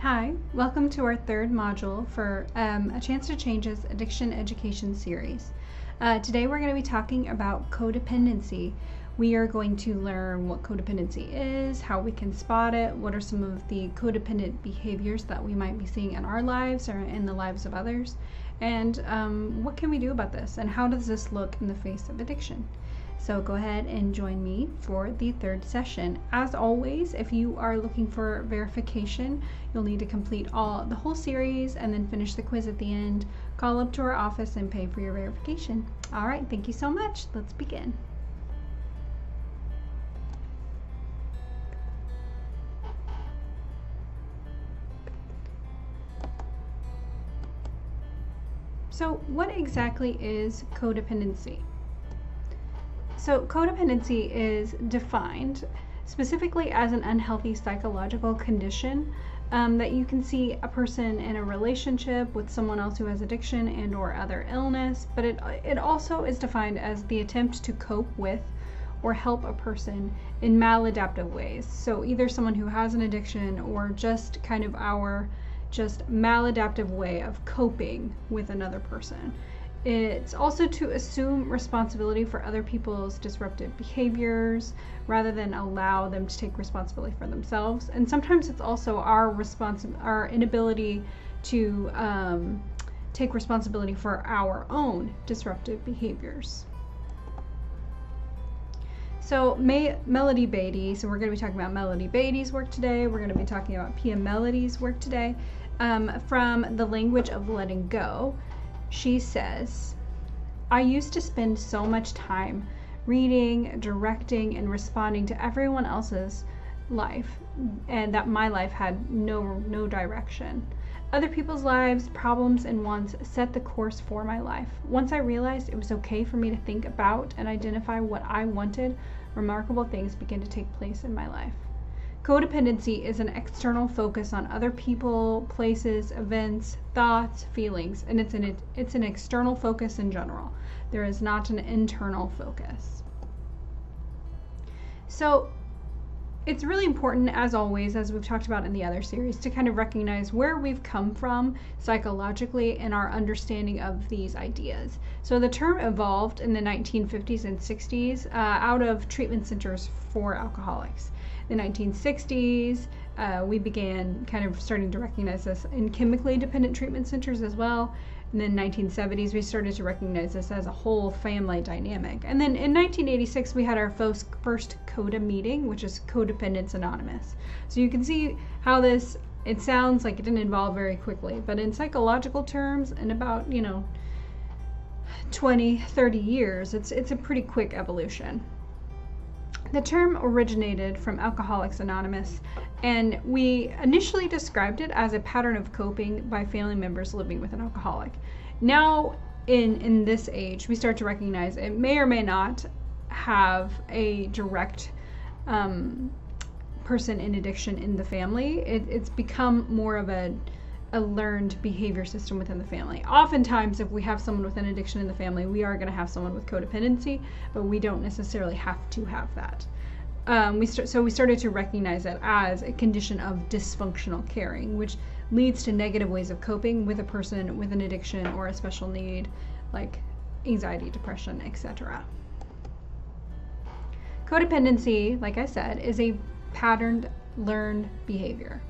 Hi, welcome to our third module for A Chance to Change's Addiction Education series. Today we're going to be talking about codependency. We are going to learn what codependency is, how we can spot it, what are some of the codependent behaviors that we might be seeing in our lives or in the lives of others, and what can we do about this, and how does this look in the face of addiction. So go ahead and join me for the third session. As always, if you are looking for verification, you'll need to complete the whole series and then finish the quiz at the end. Call up to our office and pay for your verification. All right, thank you so much. Let's begin. So what exactly is codependency? So codependency is defined specifically as an unhealthy psychological condition that you can see a person in a relationship with someone else who has addiction and or other illness, but it also is defined as the attempt to cope with or help a person in maladaptive ways. So either someone who has an addiction or just kind of our just maladaptive way of coping with another person. It's also to assume responsibility for other people's disruptive behaviors rather than allow them to take responsibility for themselves. And sometimes it's also our inability to take responsibility for our own disruptive behaviors. So Melody Beatty, so we're going to be talking about Melody Beatty's work today. We're going to be talking about Pia Melody's work today. From the language of letting go. She says, I used to spend so much time reading, directing, and responding to everyone else's life, and that my life had no direction. Other people's lives, problems, and wants set the course for my life. Once I realized it was okay for me to think about and identify what I wanted, remarkable things began to take place in my life. Codependency is an external focus on other people, places, events, thoughts, feelings, and it's an external focus in general. There is not an internal focus. So it's really important, as always, as we've talked about in the other series, to kind of recognize where we've come from psychologically in our understanding of these ideas. So the term evolved in the 1950s and 60s out of treatment centers for alcoholics. In the 1960s, we began kind of starting to recognize this in chemically dependent treatment centers as well. And then 1970s, we started to recognize this as a whole family dynamic. And then in 1986, we had our first CODA meeting, which is Codependents Anonymous. So you can see how it sounds like it didn't evolve very quickly, but in psychological terms, in about, 20, 30 years, it's a pretty quick evolution. The term originated from Alcoholics Anonymous, and we initially described it as a pattern of coping by family members living with an alcoholic. Now, in this age, we start to recognize it may or may not have a direct person in addiction in the family. It's become more of a learned behavior system within the family. Oftentimes, if we have someone with an addiction in the family, we are going to have someone with codependency, but we don't necessarily have to have that. So we started to recognize it as a condition of dysfunctional caring, which leads to negative ways of coping with a person with an addiction or a special need, like anxiety, depression, etc. Codependency, like I said, is a patterned learned behavior.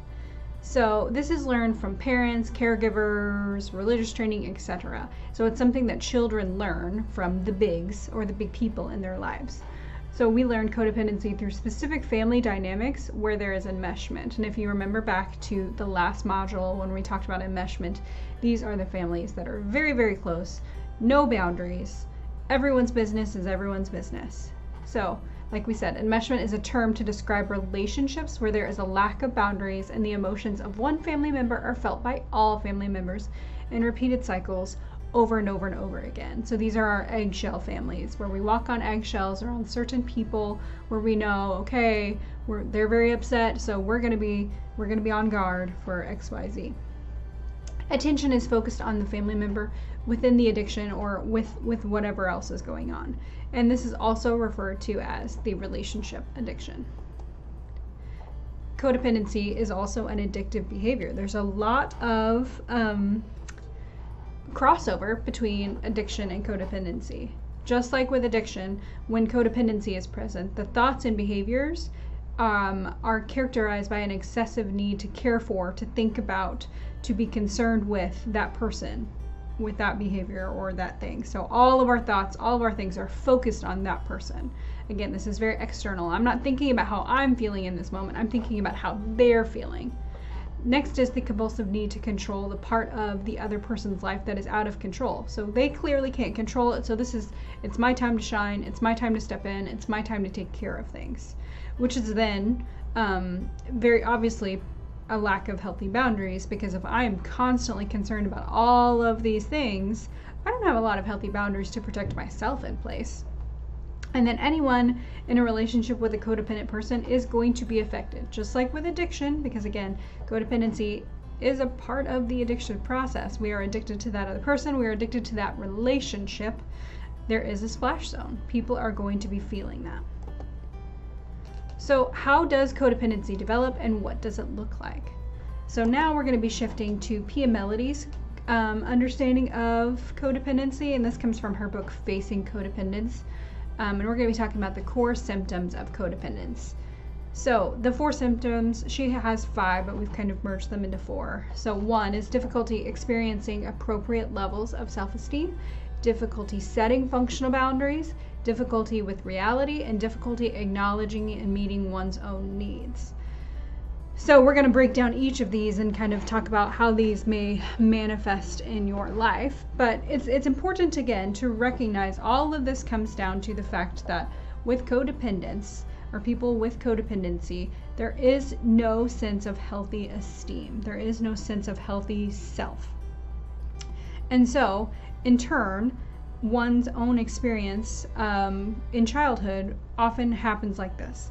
So this is learned from parents, caregivers, religious training, etc. So it's something that children learn from the bigs or the big people in their lives. So we learn codependency through specific family dynamics where there is enmeshment. And if you remember back to the last module when we talked about enmeshment, these are the families that are very, very close, no boundaries. Everyone's business is everyone's business. So like we said, enmeshment is a term to describe relationships where there is a lack of boundaries and the emotions of one family member are felt by all family members in repeated cycles over and over and over again. So these are our eggshell families where we walk on eggshells around certain people where we know, okay, they're very upset, so we're gonna be on guard for XYZ. Attention is focused on the family member within the addiction or with whatever else is going on. And this is also referred to as the relationship addiction. codependency is also an addictive behavior. There's a lot of crossover between addiction and codependency. Just like with addiction, when codependency is present, the thoughts and behaviors are characterized by an excessive need to care for, to think about, to be concerned with that person, with that behavior or that thing. So all of our thoughts, all of our things are focused on that person. Again, this is very external. I'm not thinking about how I'm feeling in this moment. I'm thinking about how they're feeling. Next is the compulsive need to control the part of the other person's life that is out of control. So they clearly can't control it. So it's my time to shine. It's my time to step in. It's my time to take care of things, which is then very obviously a lack of healthy boundaries, because if I am constantly concerned about all of these things, I don't have a lot of healthy boundaries to protect myself in place. And then anyone in a relationship with a codependent person is going to be affected, just like with addiction, because again, codependency is a part of the addiction process. We are addicted to that other person. We are addicted to that relationship. There is a splash zone. People are going to be feeling that. So how does codependency develop and what does it look like? So now we're going to be shifting to Pia Melody's understanding of codependency, and this comes from her book, Facing Codependence. And we're going to be talking about the core symptoms of codependence. So the 4 symptoms, she has 5, but we've kind of merged them into 4. So 1 is difficulty experiencing appropriate levels of self-esteem, difficulty setting functional boundaries, difficulty with reality, and difficulty acknowledging and meeting one's own needs. So we're going to break down each of these and kind of talk about how these may manifest in your life. But it's important, again, to recognize all of this comes down to the fact that with codependence, or people with codependency, there is no sense of healthy esteem. There is no sense of healthy self. And so, in turn, one's own experience in childhood often happens like this.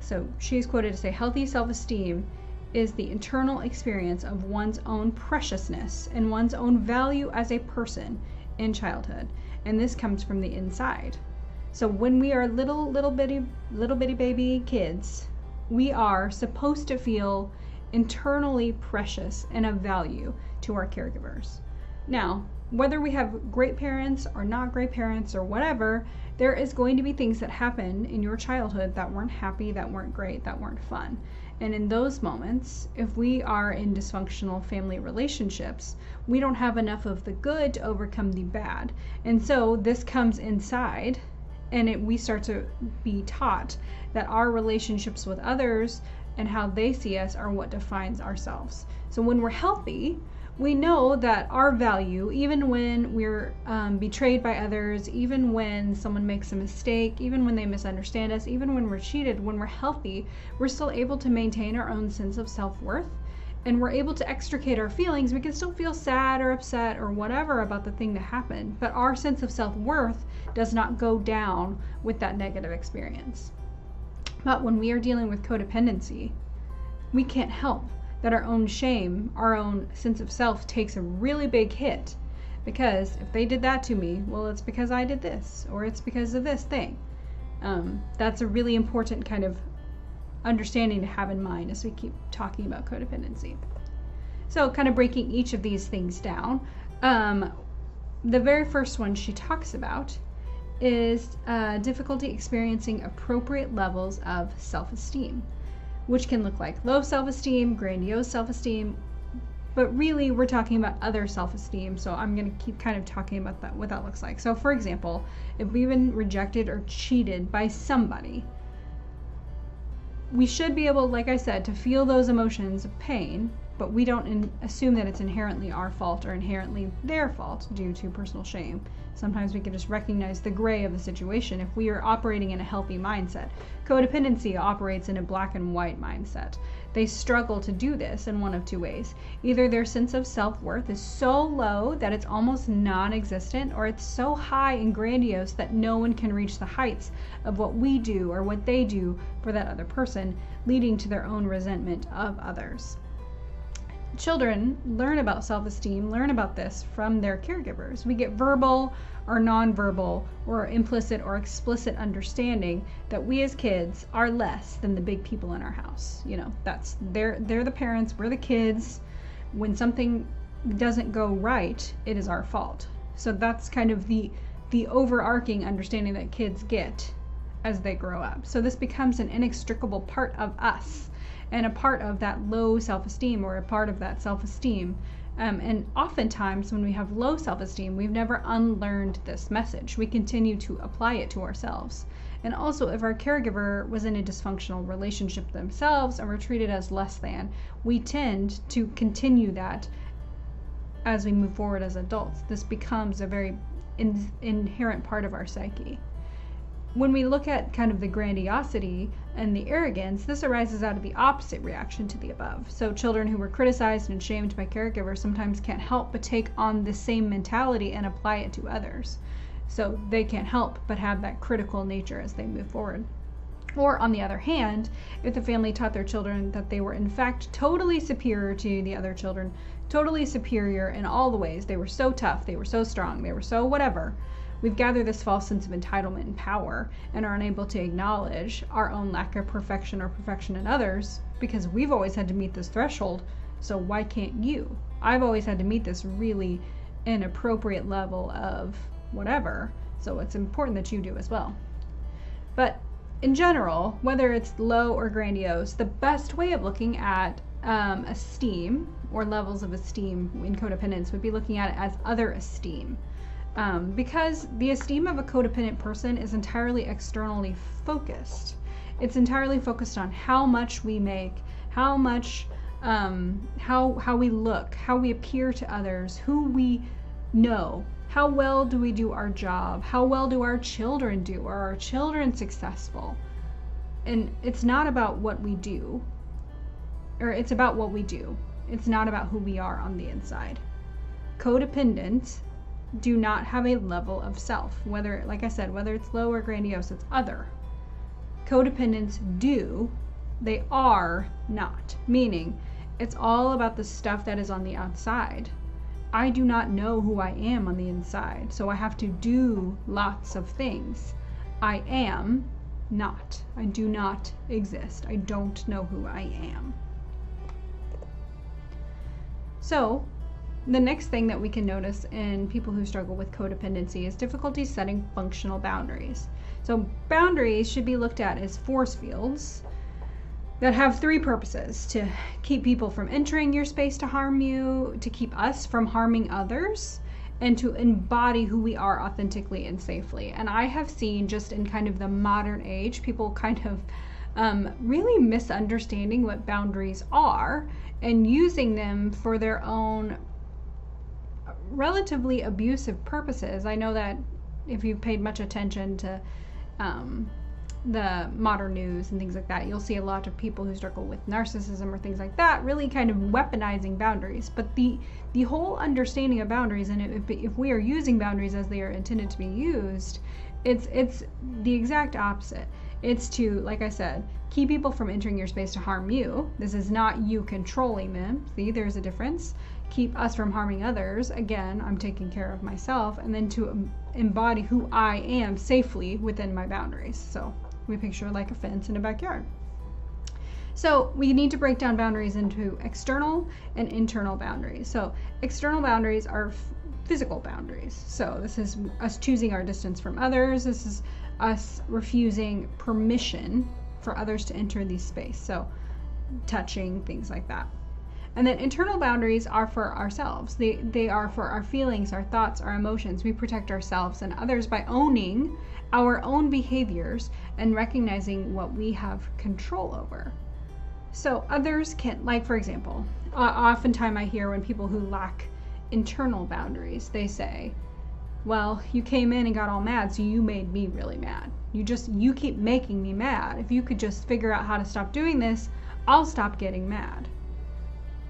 So she's quoted to say, healthy self-esteem is the internal experience of one's own preciousness and one's own value as a person in childhood. And this comes from the inside. So when we are little bitty baby kids, we are supposed to feel internally precious and of value to our caregivers. Now, whether we have great parents or not great parents or whatever, there is going to be things that happen in your childhood that weren't happy, that weren't great, that weren't fun. And in those moments, if we are in dysfunctional family relationships, we don't have enough of the good to overcome the bad. And so this comes inside, and we start to be taught that our relationships with others and how they see us are what defines ourselves. So when we're healthy, we know that our value, even when we're betrayed by others, even when someone makes a mistake, even when they misunderstand us, even when we're cheated, when we're healthy, we're still able to maintain our own sense of self-worth, and we're able to extricate our feelings. We can still feel sad or upset or whatever about the thing that happened, but our sense of self-worth does not go down with that negative experience. But when we are dealing with codependency, we can't help that our own shame, our own sense of self takes a really big hit, because if they did that to me, well, it's because I did this, or it's because of this thing. That's a really important kind of understanding to have in mind as we keep talking about codependency. So kind of breaking each of these things down, the very first one she talks about is difficulty experiencing appropriate levels of self-esteem, which can look like low self-esteem, grandiose self-esteem, but really we're talking about other self-esteem, so I'm going to keep kind of talking about that, what that looks like. So for example, if we've been rejected or cheated by somebody, we should be able, like I said, to feel those emotions of pain, but we don't assume that it's inherently our fault or inherently their fault due to personal shame. Sometimes we can just recognize the gray of the situation if we are operating in a healthy mindset. Codependency operates in a black and white mindset. They struggle to do this in one of 2 ways. Either their sense of self-worth is so low that it's almost non-existent, or it's so high and grandiose that no one can reach the heights of what we do or what they do for that other person, leading to their own resentment of others. children learn about self-esteem, learn about this from their caregivers. We get verbal or nonverbal or implicit or explicit understanding that we as kids are less than the big people in our house. They're the parents, we're the kids. When something doesn't go right, it is our fault. So that's kind of the overarching understanding that kids get as they grow up. So this becomes an inextricable part of us, and a part of that low self-esteem, or a part of that self-esteem. And oftentimes when we have low self-esteem, we've never unlearned this message. We continue to apply it to ourselves. And also, if our caregiver was in a dysfunctional relationship themselves and were treated as less than, we tend to continue that as we move forward as adults. This becomes a very inherent part of our psyche. When we look at kind of the grandiosity and the arrogance, this arises out of the opposite reaction to the above. So children who were criticized and shamed by caregivers sometimes can't help but take on the same mentality and apply it to others. So they can't help but have that critical nature as they move forward. Or on the other hand, if the family taught their children that they were in fact totally superior to the other children, totally superior in all the ways, they were so tough, they were so strong, they were so whatever, we've gathered this false sense of entitlement and power and are unable to acknowledge our own lack of perfection or perfection in others, because we've always had to meet this threshold, so why can't you? I've always had to meet this really inappropriate level of whatever, so it's important that you do as well. But in general, whether it's low or grandiose, the best way of looking at esteem or levels of esteem in codependence would be looking at it as other esteem. Because the esteem of a codependent person is entirely externally focused. It's entirely focused on how much we make, how much, how we look, how we appear to others, who we know, how well do we do our job, how well do our children do, are our children successful? And it's not about what we do, or it's about what we do. It's not about who we are on the inside. Codependents do not have a level of self, whether, like I said, whether it's low or grandiose, it's other. Codependents do, they are not, meaning it's all about the stuff that is on the outside. I do not know who I am on the inside, so I have to do lots of things. I am not. I do not exist. I don't know who I am. So, the next thing that we can notice in people who struggle with codependency is difficulty setting functional boundaries. So boundaries should be looked at as force fields that have three purposes: to keep people from entering your space to harm you, to keep us from harming others, and to embody who we are authentically and safely. And I have seen, just in kind of the modern age, people kind of really misunderstanding what boundaries are and using them for their own relatively abusive purposes. I know that if you've paid much attention to the modern news and things like that, you'll see a lot of people who struggle with narcissism or things like that really kind of weaponizing boundaries. But the whole understanding of boundaries, and if we are using boundaries as they are intended to be used, it's the exact opposite. It's to, like I said, keep people from entering your space to harm you. This is not you controlling them. See, there's a difference. Keep us from harming others. Again, I'm taking care of myself. And then to embody who I am safely within my boundaries. So we picture like a fence in a backyard. So we need to break down boundaries into external and internal boundaries. So external boundaries are physical boundaries. So this is us choosing our distance from others. This is us refusing permission for others to enter the space. So touching, things like that. And then internal boundaries are for ourselves. They are for our feelings, our thoughts, our emotions. We protect ourselves and others by owning our own behaviors and recognizing what we have control over. So others can, like for example, oftentimes I hear when people who lack internal boundaries, they say, well, you came in and got all mad, so you made me really mad. You keep making me mad. If you could just figure out how to stop doing this, I'll stop getting mad.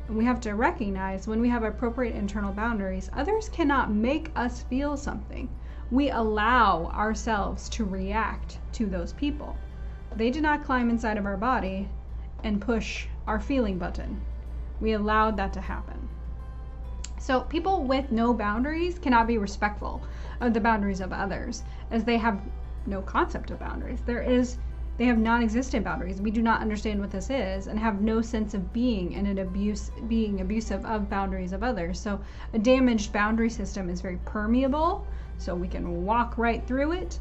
And we have to recognize when we have appropriate internal boundaries, others cannot make us feel something. We allow ourselves to react to those people. They do not climb inside of our body and push our feeling button. We allowed that to happen. So people with no boundaries cannot be respectful of the boundaries of others, as they have no concept of boundaries. They have non-existent boundaries. We do not understand what this is and have no sense of being abusive of boundaries of others. So a damaged boundary system is very permeable, so we can walk right through it.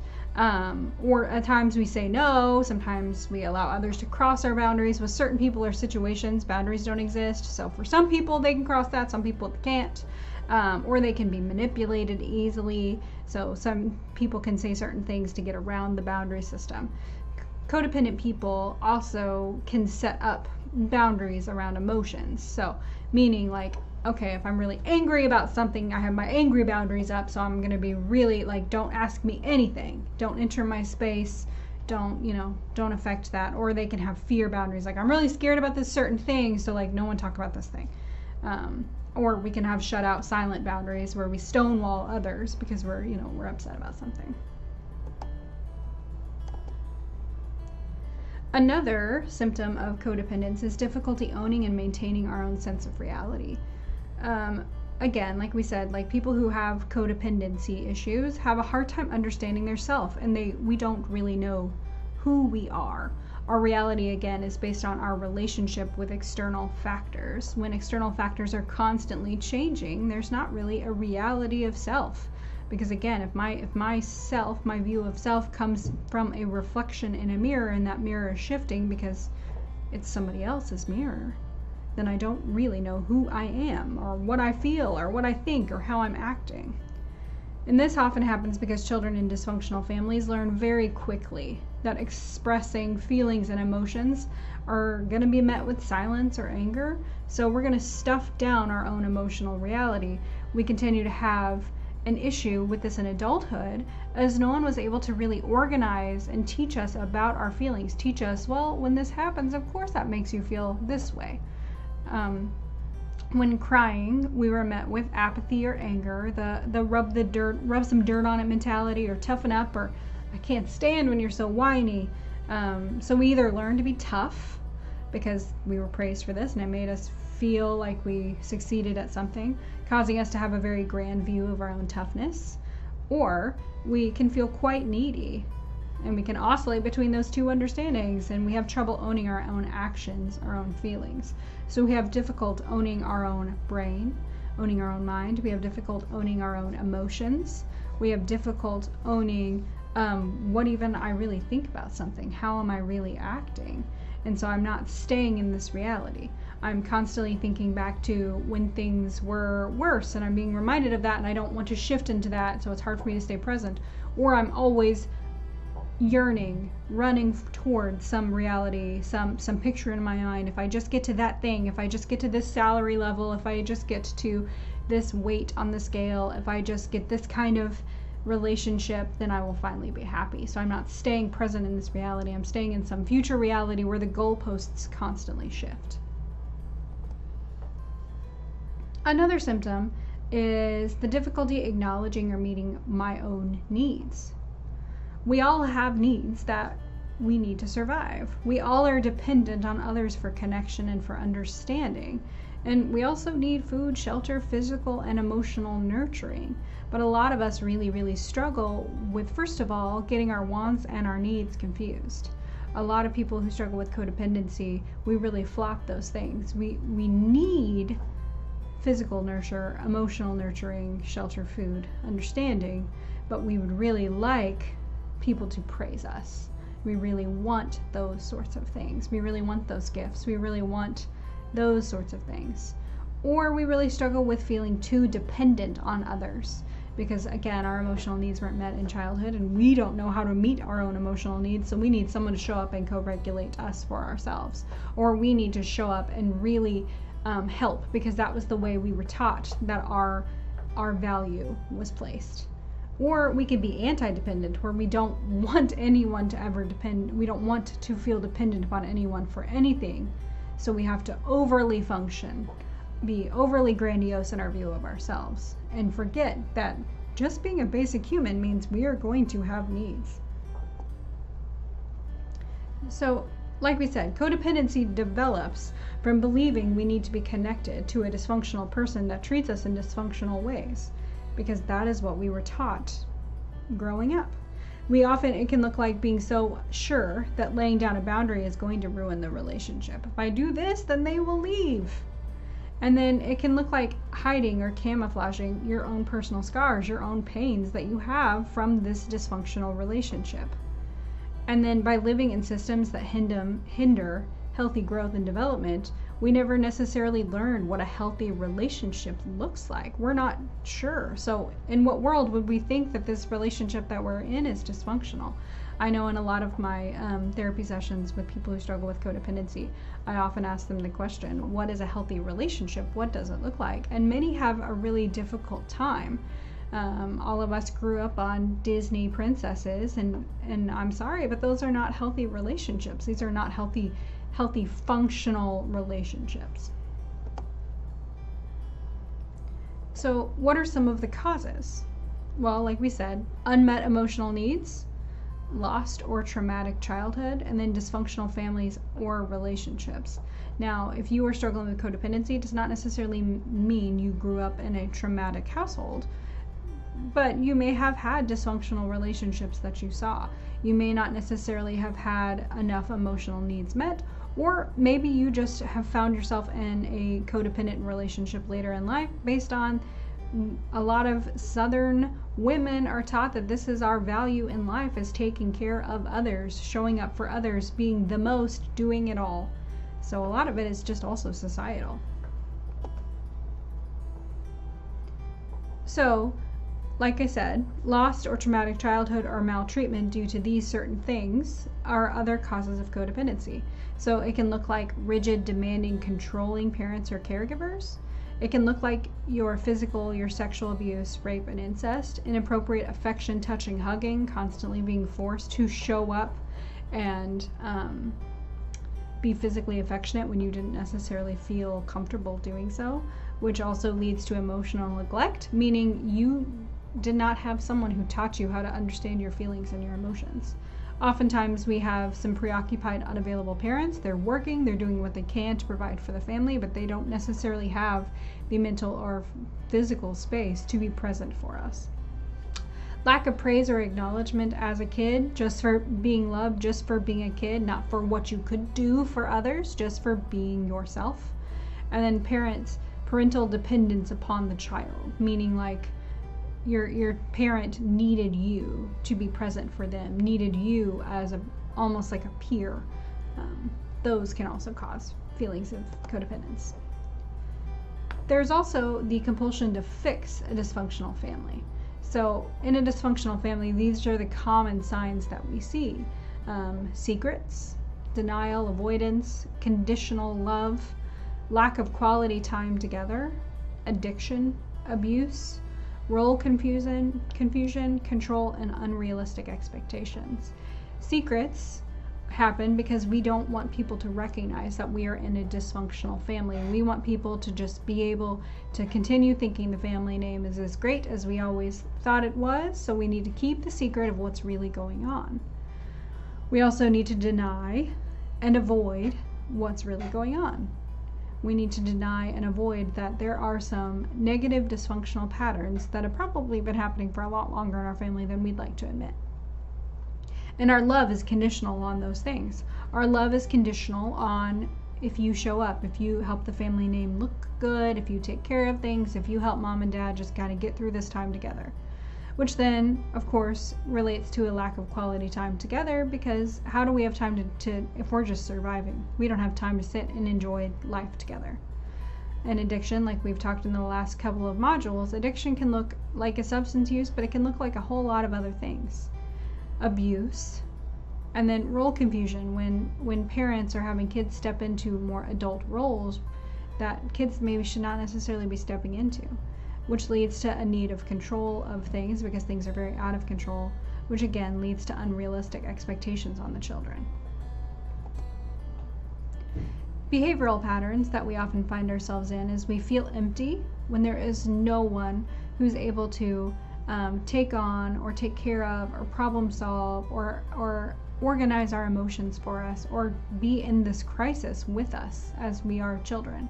Or at times we say no, sometimes we allow others to cross our boundaries. With certain people or situations, boundaries don't exist. So for some people, they can cross that, some people can't. Or they can be manipulated easily. So some people can say certain things to get around the boundary system. Codependent people also can set up boundaries around emotions. So meaning like, okay, if I'm really angry about something, I have my angry boundaries up, so I'm going to be really like, don't ask me anything. Don't enter my space. Don't affect that. Or they can have fear boundaries. Like, I'm really scared about this certain thing, so like, no one talk about this thing. Or we can have shut out silent boundaries where we stonewall others because we're upset about something. Another symptom of codependence is difficulty owning and maintaining our own sense of reality. Again, like we said, like people who have codependency issues have a hard time understanding their self, and we don't really know who we are. Our reality, again, is based on our relationship with external factors. When external factors are constantly changing, there's not really a reality of self. Because again, if my view of self comes from a reflection in a mirror, and that mirror is shifting because it's somebody else's mirror, then I don't really know who I am, or what I feel, or what I think, or how I'm acting. And this often happens because children in dysfunctional families learn very quickly that expressing feelings and emotions are going to be met with silence or anger. So we're going to stuff down our own emotional reality. We continue to have an issue with this in adulthood, as no one was able to really organize and teach us about our feelings. Teach us, well, when this happens, of course that makes you feel this way. When crying, we were met with apathy or anger, the rub some dirt on it mentality, or toughen up, or I can't stand when you're so whiny. So we either learned to be tough because we were praised for this and it made us feel like we succeeded at something, causing us to have a very grand view of our own toughness, or we can feel quite needy, and we can oscillate between those two understandings, and we have trouble owning our own actions, our own feelings. So we have difficult owning our own brain, owning our own mind. We have difficult owning our own emotions. We have difficult owning what even I really think about something. How am I really acting? And so I'm not staying in this reality. I'm constantly thinking back to when things were worse, and I'm being reminded of that, and I don't want to shift into that, so it's hard for me to stay present. Or I'm always yearning, running towards some reality, some picture in my mind. If I just get to that thing, if I just get to this salary level, if I just get to this weight on the scale, if I just get this kind of relationship, then I will finally be happy. So I'm not staying present in this reality. I'm staying in some future reality where the goalposts constantly shift. Another symptom is the difficulty acknowledging or meeting my own needs. We all have needs that we need to survive. We all are dependent on others for connection and for understanding. And we also need food, shelter, physical and emotional nurturing. But a lot of us really, really struggle with, first of all, getting our wants and our needs confused. A lot of people who struggle with codependency, we really flop those things. We need physical nurture, emotional nurturing, shelter, food, understanding, but we would really like people to praise us. We really want those sorts of things. We really want those gifts. We really want those sorts of things. Or we really struggle with feeling too dependent on others because, again, our emotional needs weren't met in childhood, and we don't know how to meet our own emotional needs, so we need someone to show up and co-regulate us for ourselves. Or we need to show up and really help because that was the way we were taught that our value was placed. Or we could be anti-dependent, where we don't want anyone to ever depend. We don't want to feel dependent upon anyone for anything. So we have to overly function, be overly grandiose in our view of ourselves, and forget that just being a basic human means we are going to have needs. So like we said, codependency develops from believing we need to be connected to a dysfunctional person that treats us in dysfunctional ways, because that is what we were taught growing up. It can look like being so sure that laying down a boundary is going to ruin the relationship. If I do this, then they will leave. And then it can look like hiding or camouflaging your own personal scars, your own pains that you have from this dysfunctional relationship. And then by living in systems that hinder healthy growth and development, we never necessarily learn what a healthy relationship looks like. We're not sure. So in what world would we think that this relationship that we're in is dysfunctional? I know in a lot of my therapy sessions with people who struggle with codependency, I often ask them the question, what is a healthy relationship? What does it look like? And many have a really difficult time. All of us grew up on Disney princesses, and I'm sorry, but those are not healthy relationships. These are not healthy functional relationships. So what are some of the causes? Well, like we said, unmet emotional needs, lost or traumatic childhood, and then dysfunctional families or relationships. Now, if you are struggling with codependency, it does not necessarily mean you grew up in a traumatic household, but you may have had dysfunctional relationships that you saw. You may not necessarily have had enough emotional needs met, or maybe you just have found yourself in a codependent relationship later in life based on a lot of Southern women are taught that this is our value in life, is taking care of others, showing up for others, being the most, doing it all. So a lot of it is just also societal. So, like I said, lost or traumatic childhood or maltreatment due to these certain things are other causes of codependency. So it can look like rigid, demanding, controlling parents or caregivers. It can look like your physical, your sexual abuse, rape, and incest, inappropriate affection, touching, hugging, constantly being forced to show up and be physically affectionate when you didn't necessarily feel comfortable doing so, which also leads to emotional neglect, meaning you did not have someone who taught you how to understand your feelings and your emotions. Oftentimes we have some preoccupied, unavailable parents. They're working, they're doing what they can to provide for the family, but they don't necessarily have the mental or physical space to be present for us. Lack of praise or acknowledgement as a kid, just for being loved, just for being a kid, not for what you could do for others, just for being yourself. And then parental dependence upon the child, meaning like your parent needed you to be present for them, needed you as almost like a peer. Those can also cause feelings of codependence. There's also the compulsion to fix a dysfunctional family. So in a dysfunctional family, these are the common signs that we see. Secrets, denial, avoidance, conditional love, lack of quality time together, addiction, abuse, role confusion, control, and unrealistic expectations. Secrets happen because we don't want people to recognize that we are in a dysfunctional family. We want people to just be able to continue thinking the family name is as great as we always thought it was, so we need to keep the secret of what's really going on. We also need to deny and avoid what's really going on. We need to deny and avoid that there are some negative dysfunctional patterns that have probably been happening for a lot longer in our family than we'd like to admit. And our love is conditional on those things. Our love is conditional on if you show up, if you help the family name look good, if you take care of things, if you help mom and dad just kind of get through this time together. Which then, of course, relates to a lack of quality time together, because how do we have time to if we're just surviving? We don't have time to sit and enjoy life together. And addiction, like we've talked in the last couple of modules, addiction can look like a substance use, but it can look like a whole lot of other things. Abuse, and then role confusion, when parents are having kids step into more adult roles that kids maybe should not necessarily be stepping into, which leads to a need of control of things because things are very out of control, which again leads to unrealistic expectations on the children. Behavioral patterns that we often find ourselves in is we feel empty when there is no one who's able to take on or take care of or problem solve or organize our emotions for us or be in this crisis with us as we are children.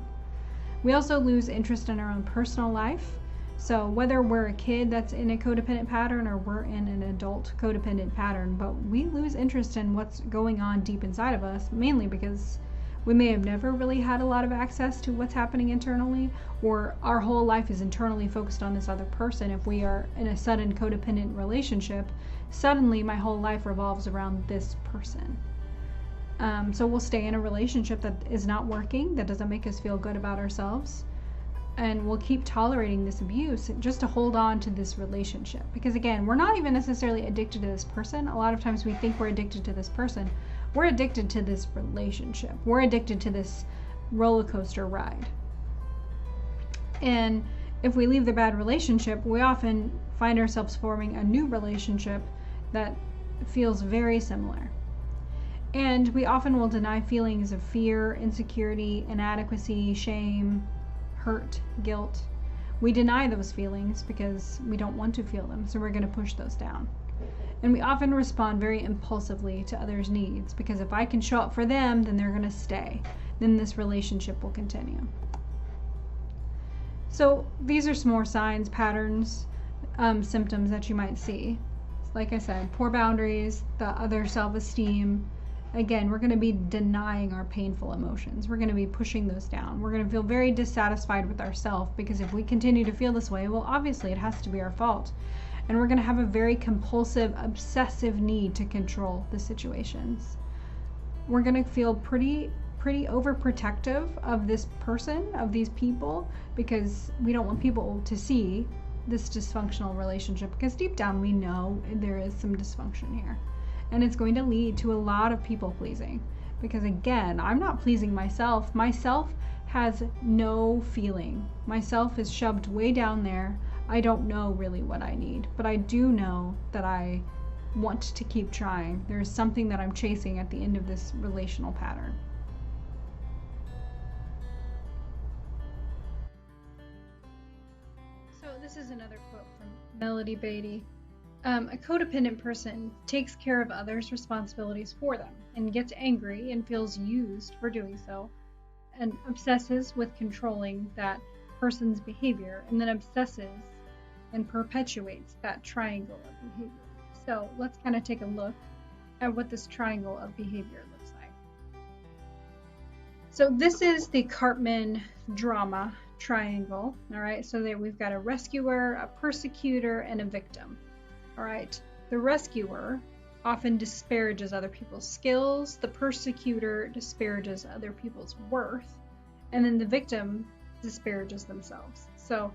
We also lose interest in our own personal life. So whether we're a kid that's in a codependent pattern or we're in an adult codependent pattern, but we lose interest in what's going on deep inside of us, mainly because we may have never really had a lot of access to what's happening internally, or our whole life is internally focused on this other person. If we are in a sudden codependent relationship, suddenly my whole life revolves around this person. So we'll stay in a relationship that is not working, that doesn't make us feel good about ourselves, and we'll keep tolerating this abuse just to hold on to this relationship. Because again, we're not even necessarily addicted to this person. A lot of times we think we're addicted to this person. We're addicted to this relationship. We're addicted to this roller coaster ride. And if we leave the bad relationship, we often find ourselves forming a new relationship that feels very similar. And we often will deny feelings of fear, insecurity, inadequacy, shame, hurt, guilt. We deny those feelings because we don't want to feel them, so we're going to push those down. And we often respond very impulsively to others' needs, because if I can show up for them, then they're going to stay. Then this relationship will continue. So these are some more signs, patterns, symptoms that you might see. Like I said, poor boundaries, the other self-esteem. Again, we're going to be denying our painful emotions. We're going to be pushing those down. We're going to feel very dissatisfied with ourselves, because if we continue to feel this way, well, obviously it has to be our fault. And we're going to have a very compulsive, obsessive need to control the situations. We're going to feel pretty overprotective of this person, of these people, because we don't want people to see this dysfunctional relationship, because deep down we know there is some dysfunction here. And it's going to lead to a lot of people pleasing, because again, I'm not pleasing myself. Myself has no feeling. Myself is shoved way down there. I don't know really what I need, but I do know that I want to keep trying. There's something that I'm chasing at the end of this relational pattern. So this is another quote from Melody Beatty. A codependent person takes care of others' responsibilities for them and gets angry and feels used for doing so, and obsesses with controlling that person's behavior, and then obsesses and perpetuates that triangle of behavior. So let's kind of take a look at what this triangle of behavior looks like. So this is the Cartman drama triangle. All right, so there we've got a rescuer, a persecutor, and a victim. All right, the rescuer often disparages other people's skills, the persecutor disparages other people's worth, and then the victim disparages themselves. So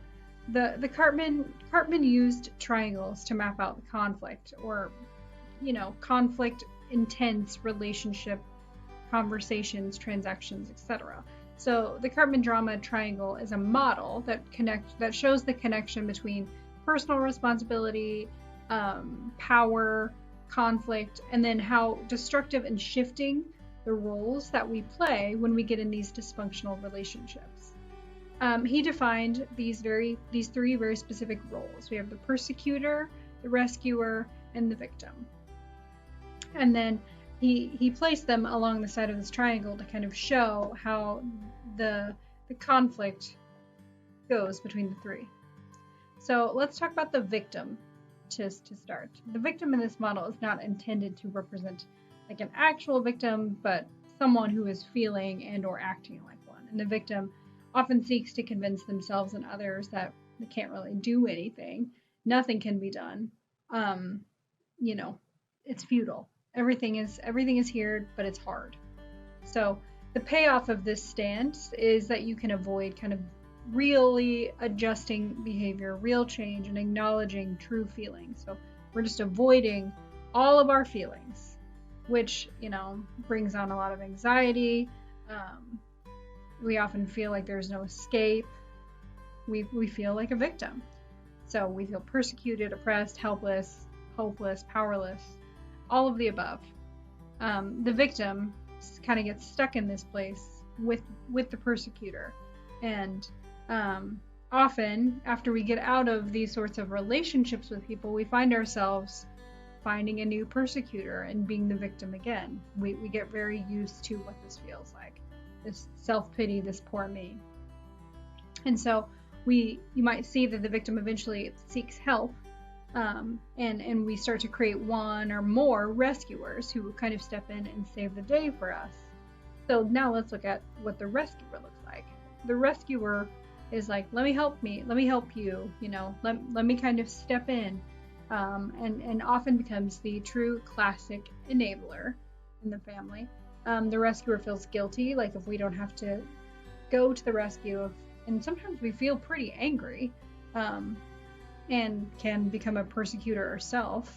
the Cartman used triangles to map out the conflict, or conflict, intense relationship, conversations, transactions, etc. So the Cartman drama triangle is a model that shows the connection between personal responsibility, power, conflict, and then how destructive and shifting the roles that we play when we get in these dysfunctional relationships. He defined these three very specific roles. We have the persecutor, the rescuer, and the victim. And then he placed them along the side of this triangle to kind of show how the conflict goes between the three. So let's talk about the victim to start. The victim in this model is not intended to represent like an actual victim, but someone who is feeling and or acting like one. And the victim often seeks to convince themselves and others that they can't really do anything. Nothing can be done. It's futile. Everything is here, but it's hard. So the payoff of this stance is that you can avoid kind of really adjusting behavior, real change, and acknowledging true feelings. So we're just avoiding all of our feelings, which brings on a lot of anxiety. We often feel like there's no escape. We feel like a victim. So we feel persecuted, oppressed, helpless, hopeless, powerless, all of the above. The victim kind of gets stuck in this place with the persecutor. And often after we get out of these sorts of relationships with people, we find ourselves finding a new persecutor and being the victim again. We get very used to what this feels like, this self-pity, this poor me. And so you might see that the victim eventually seeks help, and we start to create one or more rescuers who kind of step in and save the day for us. So now let's look at what the rescuer looks like. The rescuer is like, let me help you, let me kind of step in, and often becomes the true classic enabler in the family. The rescuer feels guilty, like if we don't have to go to the rescue, and sometimes we feel pretty angry, and can become a persecutor ourselves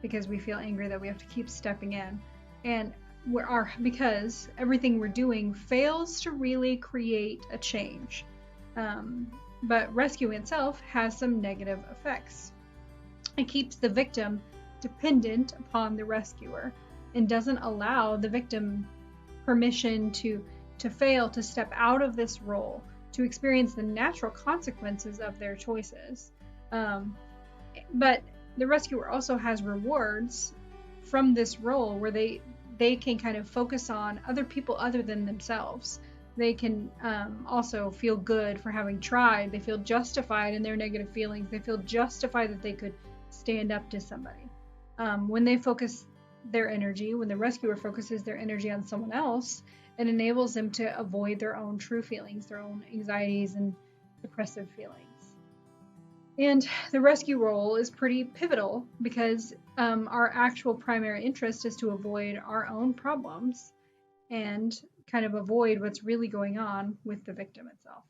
because we feel angry that we have to keep stepping in, and because everything we're doing fails to really create a change. But rescuing itself has some negative effects. It keeps the victim dependent upon the rescuer and doesn't allow the victim permission to fail, to step out of this role, to experience the natural consequences of their choices. But the rescuer also has rewards from this role where they can kind of focus on other people other than themselves. They can also feel good for having tried. They feel justified in their negative feelings. They feel justified that they could stand up to somebody. When they focus their energy, when the rescuer focuses their energy on someone else, it enables them to avoid their own true feelings, their own anxieties and depressive feelings. And the rescue role is pretty pivotal because our actual primary interest is to avoid our own problems and kind of avoid what's really going on with the victim itself.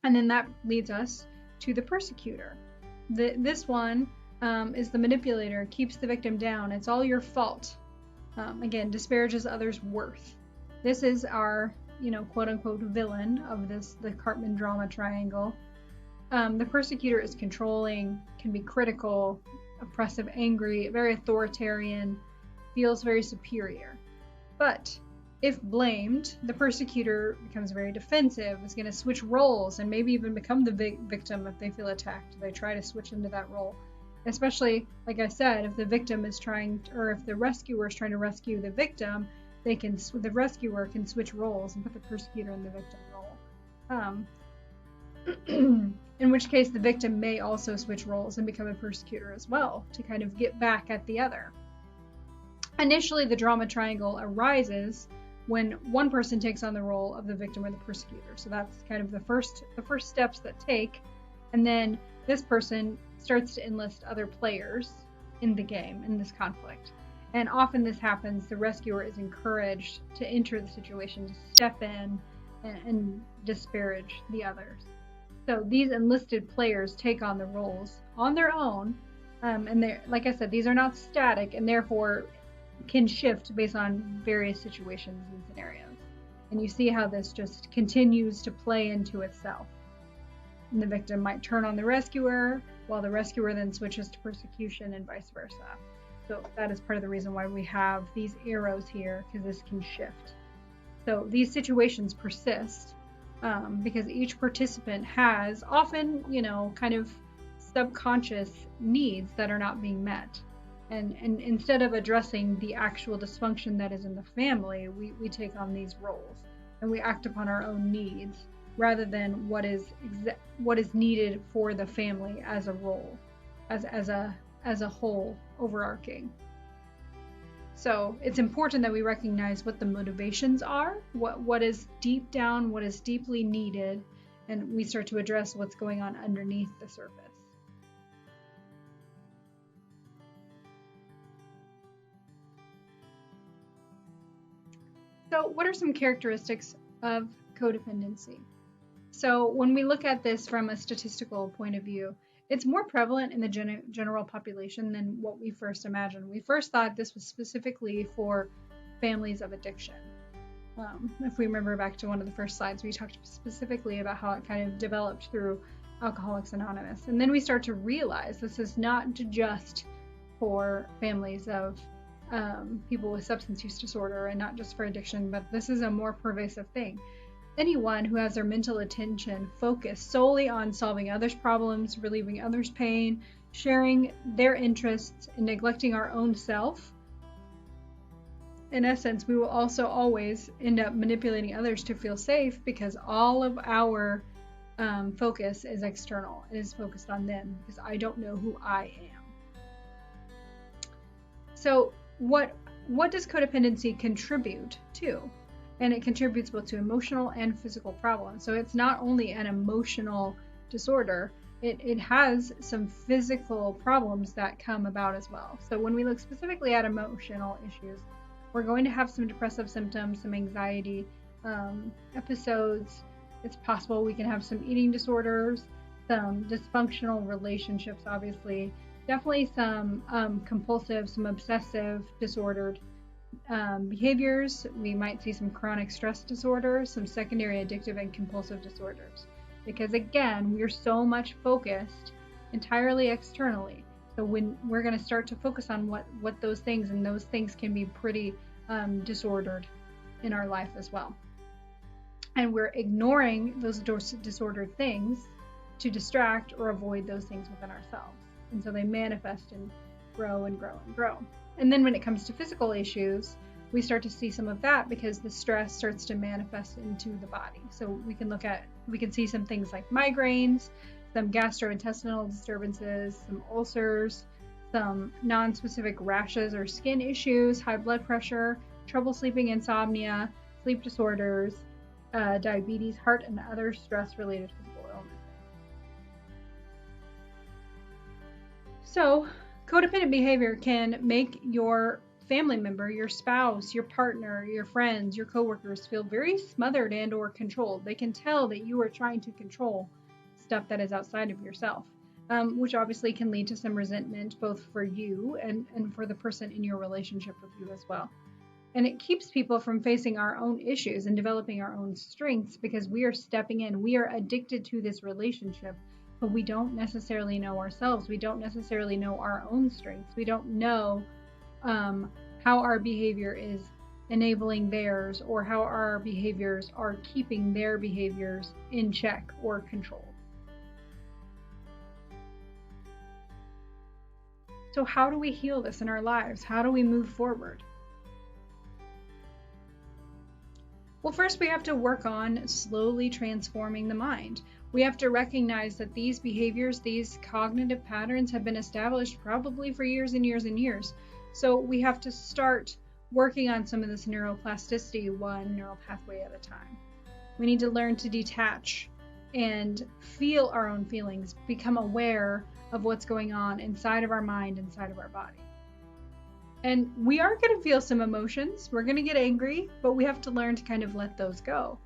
And then that leads us to the persecutor. This one is the manipulator, keeps the victim down. It's all your fault. Again, disparages others' worth. This is our, quote unquote villain of the Cartman drama triangle. The persecutor is controlling, can be critical, oppressive, angry, very authoritarian, feels very superior. But if blamed, the persecutor becomes very defensive, is going to switch roles and maybe even become the victim if they feel attacked. They try to switch into that role. Especially, like I said, if the victim is if the rescuer is trying to rescue the victim, the rescuer can switch roles and put the persecutor in the victim role. In which case the victim may also switch roles and become a persecutor as well to kind of get back at the other. Initially, the drama triangle arises when one person takes on the role of the victim or the persecutor. So that's kind of the first steps that take, and then this person starts to enlist other players in the game, in this conflict. And often this happens, the rescuer is encouraged to enter the situation, to step in and disparage the others. So these enlisted players take on the roles on their own, and they're, like I said, these are not static and therefore can shift based on various situations and scenarios. And you see how this just continues to play into itself. And the victim might turn on the rescuer, while the rescuer then switches to persecution and vice versa. So that is part of the reason why we have these arrows here, because this can shift. So these situations persist because each participant has often, kind of subconscious needs that are not being met. And instead of addressing the actual dysfunction that is in the family, we take on these roles and we act upon our own needs rather than what is needed for the family as a role, as a whole, overarching. So it's important that we recognize what the motivations are, what is deep down, what is deeply needed, and we start to address what's going on underneath the surface. So what are some characteristics of codependency? So when we look at this from a statistical point of view, it's more prevalent in the general population than what we first imagined. We first thought this was specifically for families of addiction. If we remember back to one of the first slides, we talked specifically about how it kind of developed through Alcoholics Anonymous. And then we start to realize this is not just for families of people with substance use disorder and not just for addiction, but this is a more pervasive thing. Anyone who has their mental attention focused solely on solving others' problems, relieving others' pain, sharing their interests and neglecting our own self, in essence, we will also always end up manipulating others to feel safe because all of our focus is external. It is focused on them because I don't know who I am. So what does codependency contribute to? And it contributes both to emotional and physical problems. So it's not only an emotional disorder, it has some physical problems that come about as well. So when we look specifically at emotional issues, we're going to have some depressive symptoms, some anxiety episodes. It's possible we can have some eating disorders, some dysfunctional relationships, obviously, definitely some compulsive, some obsessive disordered behaviors. We might see some chronic stress disorders, some secondary addictive and compulsive disorders. Because again, we're so much focused entirely externally. So when we're going to start to focus on what those things, and those things can be pretty disordered in our life as well. And we're ignoring those disordered things to distract or avoid those things within ourselves. And so they manifest and grow and grow and grow. And then when it comes to physical issues, we start to see some of that because the stress starts to manifest into the body. So we can see some things like migraines, some gastrointestinal disturbances, some ulcers, some non-specific rashes or skin issues, high blood pressure, trouble sleeping, insomnia, sleep disorders, diabetes, heart, and other stress-related physical illnesses. So, codependent behavior can make your family member, your spouse, your partner, your friends, your coworkers feel very smothered and or controlled. They can tell that you are trying to control stuff that is outside of yourself, which obviously can lead to some resentment both for you and for the person in your relationship with you as well. And it keeps people from facing our own issues and developing our own strengths because we are stepping in. We are addicted to this relationship, but we don't necessarily know ourselves. We don't necessarily know our own strengths. We don't know how our behavior is enabling theirs, or how our behaviors are keeping their behaviors in check or controlled. So how do we heal this in our lives? How do we move forward? Well, first we have to work on slowly transforming the mind. We have to recognize that these behaviors, these cognitive patterns have been established probably for years and years and years. So we have to start working on some of this neuroplasticity, one neural pathway at a time. We need to learn to detach and feel our own feelings, become aware of what's going on inside of our mind, inside of our body. And we are going to feel some emotions. We're going to get angry, but we have to learn to kind of let those go.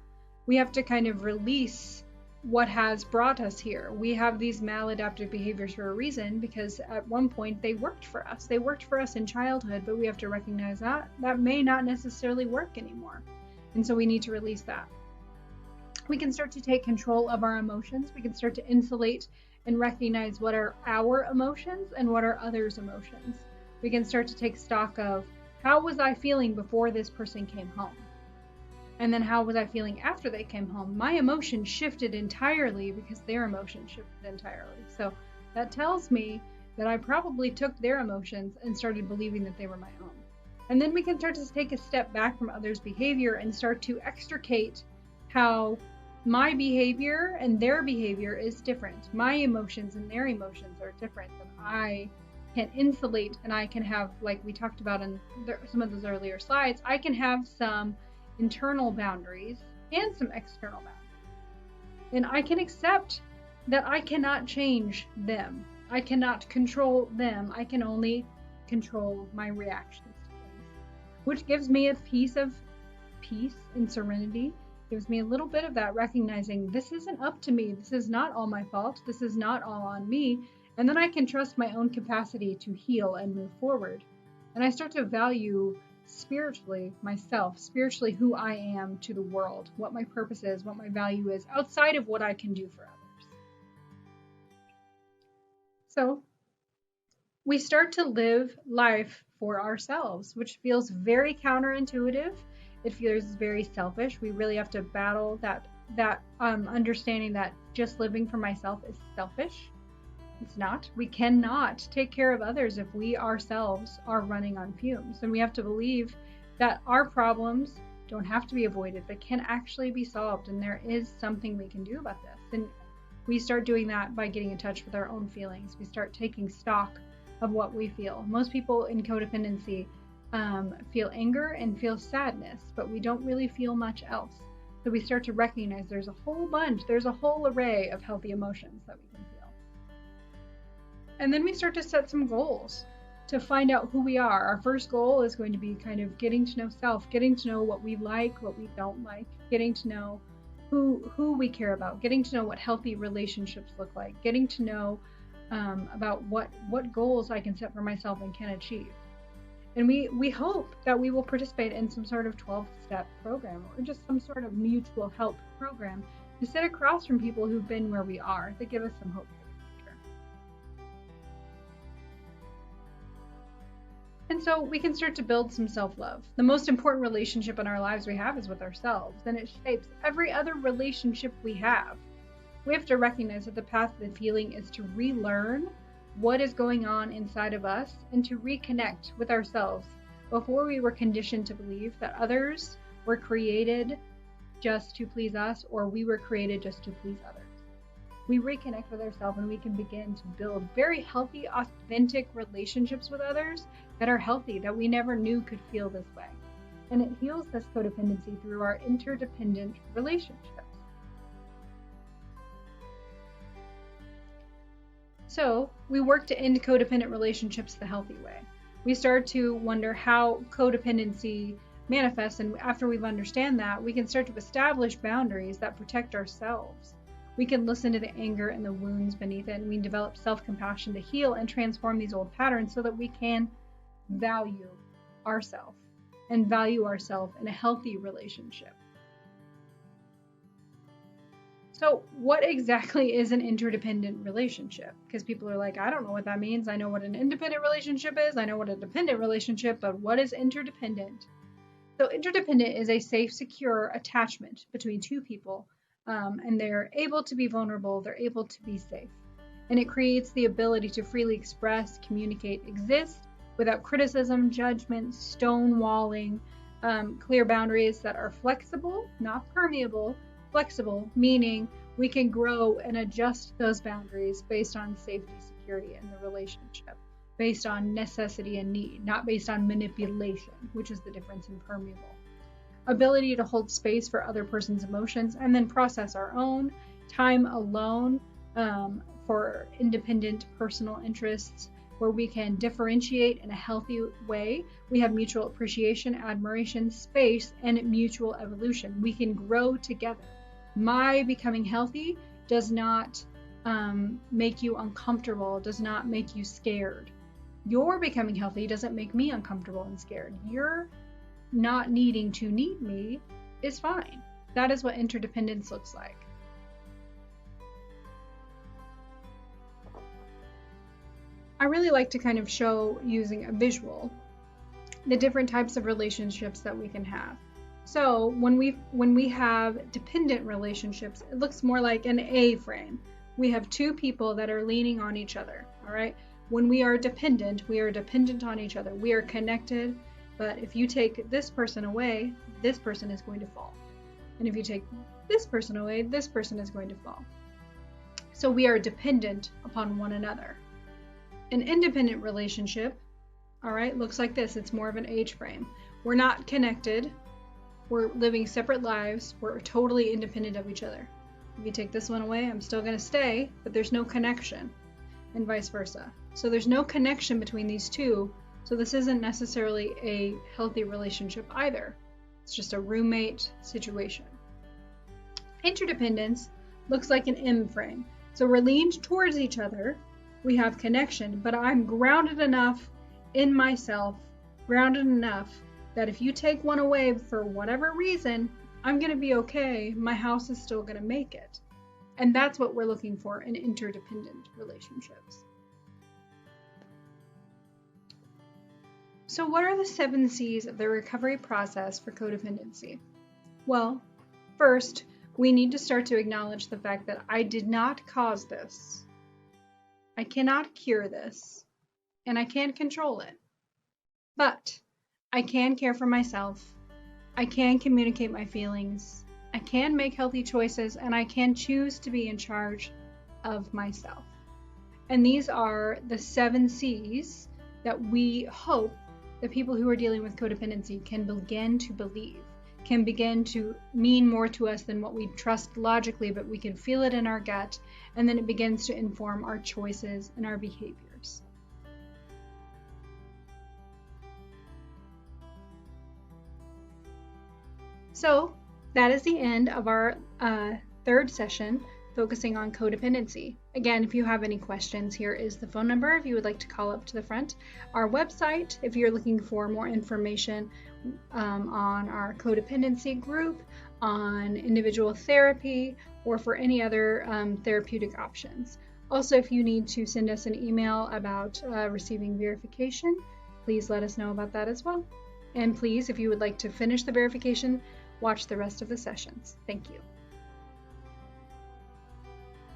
We have to kind of release what has brought us here. We have these maladaptive behaviors for a reason because at one point they worked for us. They worked for us in childhood, but we have to recognize that may not necessarily work anymore. And so we need to release that. We can start to take control of our emotions. We can start to insulate and recognize what are our emotions and what are others' emotions. We can start to take stock of how was I feeling before this person came home? And then how was I feeling after they came home? My emotion shifted entirely because their emotion shifted entirely. So that tells me that I probably took their emotions and started believing that they were my own. And then we can start to take a step back from others' behavior and start to extricate how my behavior and their behavior is different. My emotions and their emotions are different. And I can insulate, and I can have, like we talked about in some of those earlier slides, I can have some internal boundaries and some external boundaries. And I can accept that I cannot change them. I cannot control them. I can only control my reactions to things, which gives me a piece of peace and serenity. Gives me a little bit of that recognizing this isn't up to me. This is not all my fault. This is not all on me. And then I can trust my own capacity to heal and move forward. And I start to value spiritually myself, spiritually who I am to the world, what my purpose is, what my value is, outside of what I can do for others. So we start to live life for ourselves, which feels very counterintuitive. It feels very selfish. We really have to battle that understanding that just living for myself is selfish. It's not. We cannot take care of others if we ourselves are running on fumes. And we have to believe that our problems don't have to be avoided, but can actually be solved. And there is something we can do about this. And we start doing that by getting in touch with our own feelings. We start taking stock of what we feel. Most people in codependency feel anger and feel sadness, but we don't really feel much else. So we start to recognize there's a whole array of healthy emotions that we can feel. And then we start to set some goals to find out who we are. Our first goal is going to be kind of getting to know self, getting to know what we like, what we don't like, getting to know who we care about, getting to know what healthy relationships look like, getting to know about what goals I can set for myself and can achieve. And we hope that we will participate in some sort of 12-step program or just some sort of mutual help program to sit across from people who've been where we are, that give us some hope for the future. And so we can start to build some self-love. The most important relationship in our lives we have is with ourselves, and it shapes every other relationship we have. We have to recognize that the path of the healing is to relearn what is going on inside of us and to reconnect with ourselves. Before, we were conditioned to believe that others were created just to please us, or we were created just to please others. We reconnect with ourselves and we can begin to build very healthy, authentic relationships with others that are healthy, that we never knew could feel this way. And it heals this codependency through our interdependent relationships. So we work to end codependent relationships the healthy way. We start to wonder how codependency manifests, and after we understand that, we can start to establish boundaries that protect ourselves. We can listen to the anger and the wounds beneath it, and we develop self-compassion to heal and transform these old patterns so that we can value ourselves and value ourselves in a healthy relationship. So what exactly is an interdependent relationship? Because people are like, I don't know what that means. I know what an independent relationship is. I know what a dependent relationship, but what is interdependent? So interdependent is a safe, secure attachment between two people, and they're able to be vulnerable. They're able to be safe. And it creates the ability to freely express, communicate, exist without criticism, judgment, stonewalling, clear boundaries that are flexible, not permeable. Flexible, meaning we can grow and adjust those boundaries based on safety, security in the relationship, based on necessity and need, not based on manipulation, which is the difference in permeable. Ability to hold space for other person's emotions and then process our own. Time alone for independent personal interests, where we can differentiate in a healthy way. We have mutual appreciation, admiration, space, and mutual evolution. We can grow together. My becoming healthy does not make you uncomfortable, does not make you scared. Your becoming healthy doesn't make me uncomfortable and scared. Your not needing to need me is fine. That is what interdependence looks like. I really like to kind of show, using a visual, the different types of relationships that we can have. So when we have dependent relationships, it looks more like an A-frame. We have two people that are leaning on each other, all right? When we are dependent on each other. We are connected, but if you take this person away, this person is going to fall. And if you take this person away, this person is going to fall. So we are dependent upon one another. An independent relationship, all right, looks like this. It's more of an H-frame. We're not connected. We're living separate lives. We're totally independent of each other. If you take this one away, I'm still going to stay, but there's no connection, and vice versa. So there's no connection between these two. So this isn't necessarily a healthy relationship either. It's just a roommate situation. Interdependence looks like an M frame. So we're leaned towards each other. We have connection, but I'm grounded enough in myself, grounded enough that if you take one away for whatever reason, I'm going to be okay. My house is still going to make it. And that's what we're looking for in interdependent relationships. So what are the 7 C's of the recovery process for codependency? Well, first, we need to start to acknowledge the fact that I did not cause this. I cannot cure this, and I can't control it. But I can care for myself. I can communicate my feelings. I can make healthy choices, and I can choose to be in charge of myself. And these are the 7 C's that we hope that people who are dealing with codependency can begin to believe, can begin to mean more to us than what we trust logically, but we can feel it in our gut, and then it begins to inform our choices and our behaviors. So that is the end of our 3rd session focusing on codependency. Again, if you have any questions, here is the phone number if you would like to call up to the front. Our website, if you're looking for more information on our codependency group, on individual therapy, or for any other therapeutic options. Also, if you need to send us an email about receiving verification, please let us know about that as well. And please, if you would like to finish the verification, watch the rest of the sessions. Thank you.